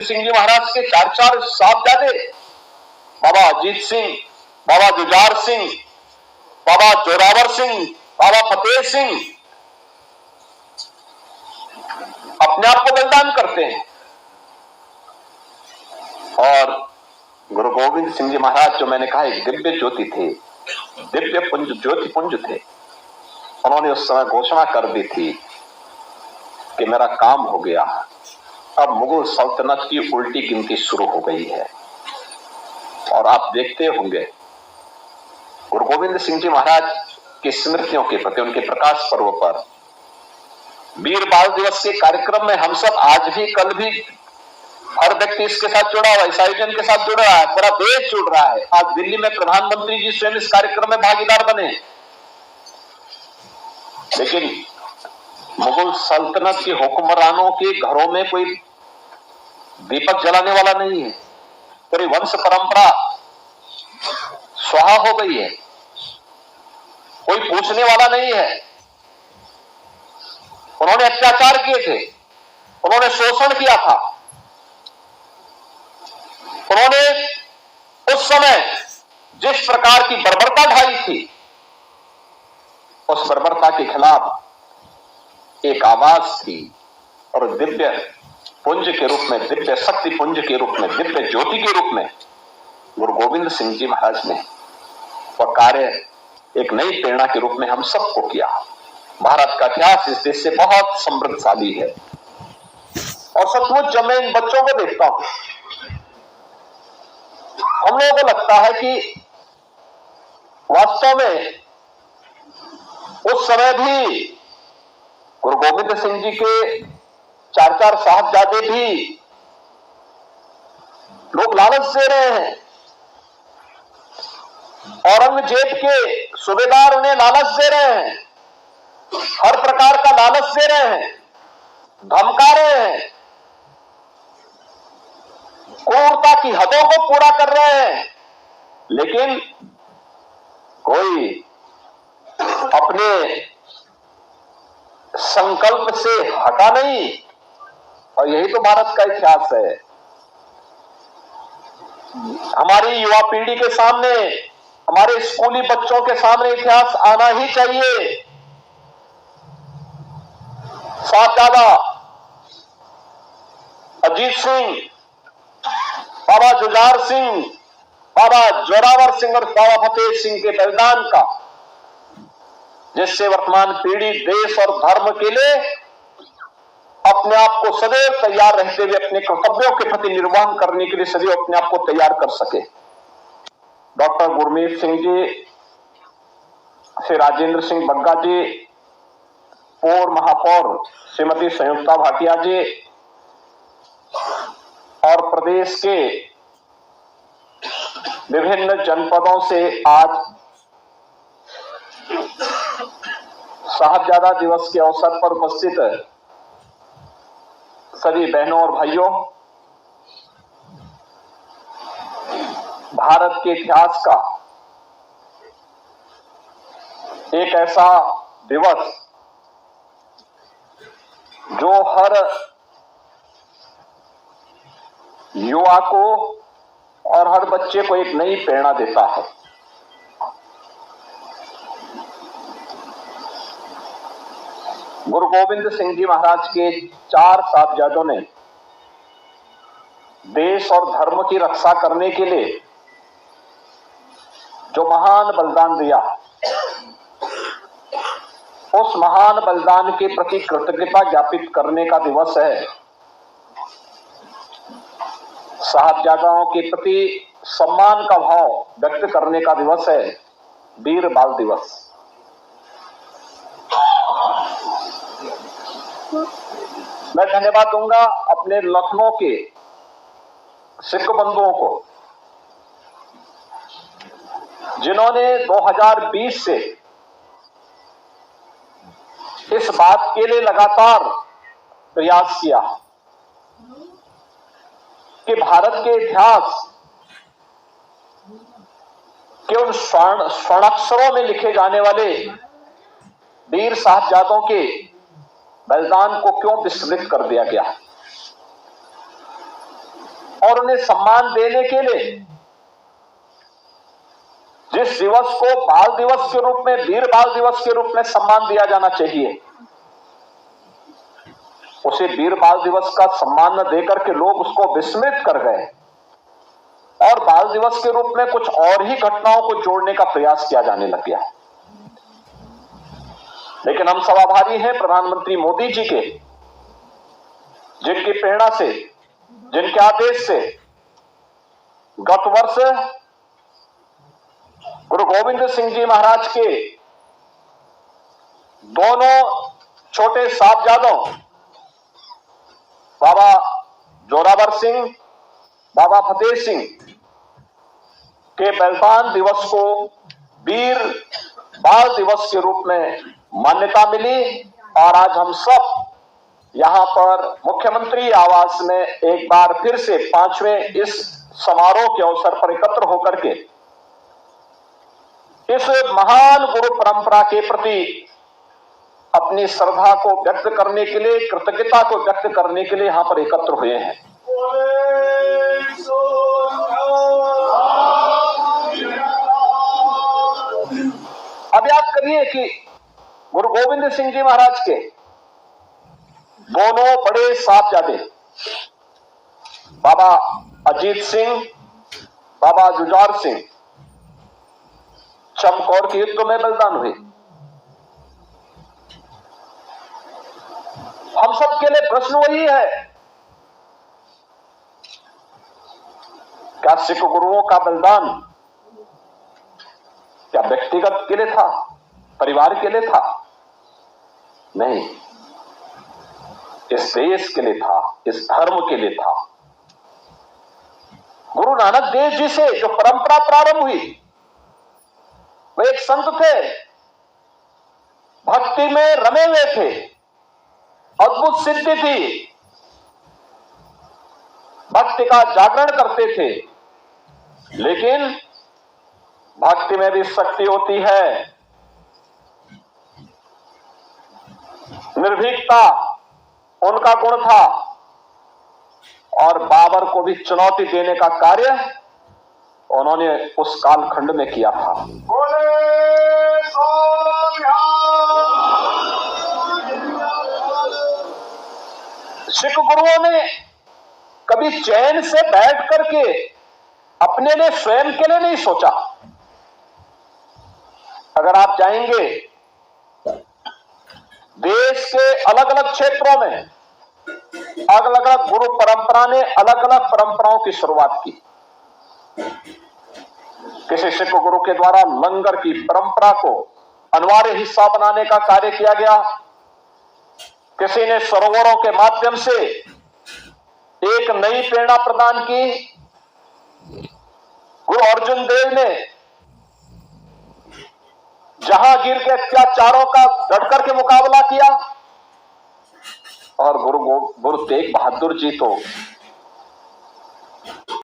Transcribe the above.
सिंह जी महाराज के चार साहबजादे, बाबा अजीत सिंह, बाबा जुझार सिंह, बाबा जोरावर सिंह, बाबा फतेह सिंह अपने आप को बलिदान करते हैं। और गुरु गोविंद सिंह जी महाराज, जो मैंने कहा एक दिव्य ज्योति थे, दिव्य पुंज, ज्योति पुंज थे। उन्होंने उस समय घोषणा कर दी थी कि मेरा काम हो गया, अब मुगल सल्तनत की उल्टी गिनती शुरू हो गई है। और आप देखते होंगे गुरु गोविंद सिंह जी महाराज की स्मृतियों के प्रति, उनके प्रकाश पर्व पर वीर बाल दिवस के कार्यक्रम में हम सब आज भी, कल भी, हर व्यक्ति इसके साथ जुड़ा हुआ है, इस आयोजन के साथ जुड़ रहा है, पूरा देश जुड़ रहा है। आज दिल्ली में प्रधानमंत्री जी स्वयं इस कार्यक्रम में भागीदार बने। लेकिन मुगल सल्तनत के हुक्मरानों के घरों में कोई दीपक जलाने वाला नहीं है, पूरी वंश परंपरा स्वाहा हो गई है, कोई पूछने वाला नहीं है। उन्होंने अत्याचार किए थे, उन्होंने शोषण किया था, उन्होंने उस समय जिस प्रकार की बर्बरता ढाई थी, उस बर्बरता के खिलाफ एक आवाज थी। और दिव्य पुंज के रूप में, दिव्य शक्ति पुंज के रूप में, दिव्य ज्योति के रूप में गुरु गोविंद सिंह जी महाराज ने वह कार्य एक नई प्रेरणा के रूप में हम सबको किया। भारत का इतिहास इस देश से बहुत समृद्धशाली है। और सचमुच जब मैं इन बच्चों को देखता हूं, हम लोगों को लगता है कि वास्तव में उस समय भी गुरु गोविंद सिंह जी के चार साहबजादे भी लोग लालच दे रहे हैं। औरंगजेब के सूबेदार उन्हें लालच दे रहे हैं, हर प्रकार का लालच दे रहे हैं, धमका रहे हैं, क्रूरता की हदों को पूरा कर रहे हैं। लेकिन कोई अपने संकल्प से हटा नहीं। और यही तो भारत का इतिहास है। हमारी युवा पीढ़ी के सामने, हमारे स्कूली बच्चों के सामने इतिहास आना ही चाहिए। साहबजादा अजीत सिंह, बाबा जुझार सिंह, बाबा जोरावर सिंह और बाबा फतेह सिंह के बलिदान का, जिससे वर्तमान पीढ़ी देश और धर्म के लिए अपने आप को सदैव तैयार रहते हुए अपने कर्तव्यों के प्रति निर्वहन करने के लिए सदैव अपने आप को तैयार कर सके। डॉक्टर गुरमीत सिंह जी, श्री राजेंद्र सिंह बग्गा जी, पूर्व महापौर श्रीमती संयुक्ता भाटिया जी और प्रदेश के विभिन्न जनपदों से आज साहबजादा दिवस के अवसर पर उपस्थित सभी बहनों और भाइयों, भारत के इतिहास का एक ऐसा दिवस जो हर युवा को और हर बच्चे को एक नई प्रेरणा देता है। गुरु गोविंद सिंह जी महाराज के चार साहबजादों ने देश और धर्म की रक्षा करने के लिए जो महान बलिदान दिया, उस महान बलिदान के प्रति कृतज्ञता ज्ञापित करने का दिवस है। साहबजादाओं के प्रति सम्मान का भाव व्यक्त करने का दिवस है, वीर बाल दिवस। मैं धन्यवाद दूंगा अपने लखनऊ के सिख बंधुओं को, जिन्होंने 2020 से इस बात के लिए लगातार प्रयास किया कि भारत के इतिहास के उन स्वर्णाक्षरों में लिखे जाने वाले वीर साहबजादों के बलिदान को क्यों विस्मृत कर दिया गया। और उन्हें सम्मान देने के लिए जिस दिवस को बाल दिवस के रूप में, वीर बाल दिवस के रूप में सम्मान दिया जाना चाहिए, उसे वीर बाल दिवस का सम्मान न देकर के लोग उसको विस्मृत कर गए और बाल दिवस के रूप में कुछ और ही घटनाओं को जोड़ने का प्रयास किया जाने लग गया। लेकिन हम सब आभारी हैं प्रधानमंत्री मोदी जी के, जिनकी प्रेरणा से, जिनके आदेश से गत वर्ष गुरु गोविंद सिंह जी महाराज के दोनों छोटे साहबजादों बाबा जोरावर सिंह, बाबा फतेह सिंह के बलिदान दिवस को वीर बाल दिवस के रूप में मान्यता मिली और आज हम सब यहां पर मुख्यमंत्री आवास में एक बार फिर से 5वें इस समारोह के अवसर पर एकत्र होकर के इस महान गुरु परंपरा के प्रति अपनी श्रद्धा को व्यक्त करने के लिए, कृतज्ञता को व्यक्त करने के लिए यहां पर एकत्र हुए हैं। अब याद करिए कि गुरु गोविंद सिंह जी महाराज के दोनों बड़े साहबजादे बाबा अजीत सिंह, बाबा जुझार सिंह चमकौर के युद्ध में बलिदान हुए। हम सब के लिए प्रश्न वही है, क्या सिख गुरुओं का बलिदान क्या व्यक्तिगत के लिए था, परिवार के लिए था? नहीं, इस देश के लिए था, इस धर्म के लिए था। गुरु नानक देव जी से जो परंपरा प्रारंभ हुई, वो एक संत थे, भक्ति में रमे हुए थे, अद्भुत सिद्धि थी, भक्ति का जागरण करते थे। लेकिन भक्ति में भी शक्ति होती है, निर्भीकता उनका गुण था और बाबर को भी चुनौती देने का कार्य उन्होंने उस कालखंड में किया था। सिख गुरुओं ने कभी चैन से बैठ करके अपने लिए, स्वयं के लिए नहीं सोचा। अगर आप जाएंगे देश के अलग अलग क्षेत्रों में, अलग अलग गुरु परंपरा ने अलग अलग परंपराओं की शुरुआत की। किसी सिख गुरु के द्वारा लंगर की परंपरा को अनिवार्य हिस्सा बनाने का कार्य किया गया, किसी ने सरोवरों के माध्यम से एक नई प्रेरणा प्रदान की, गुरु अर्जुन देव ने जहांगीर के अत्याचारों का डटकर के मुकाबला किया और गुरु तेग बहादुर जी तो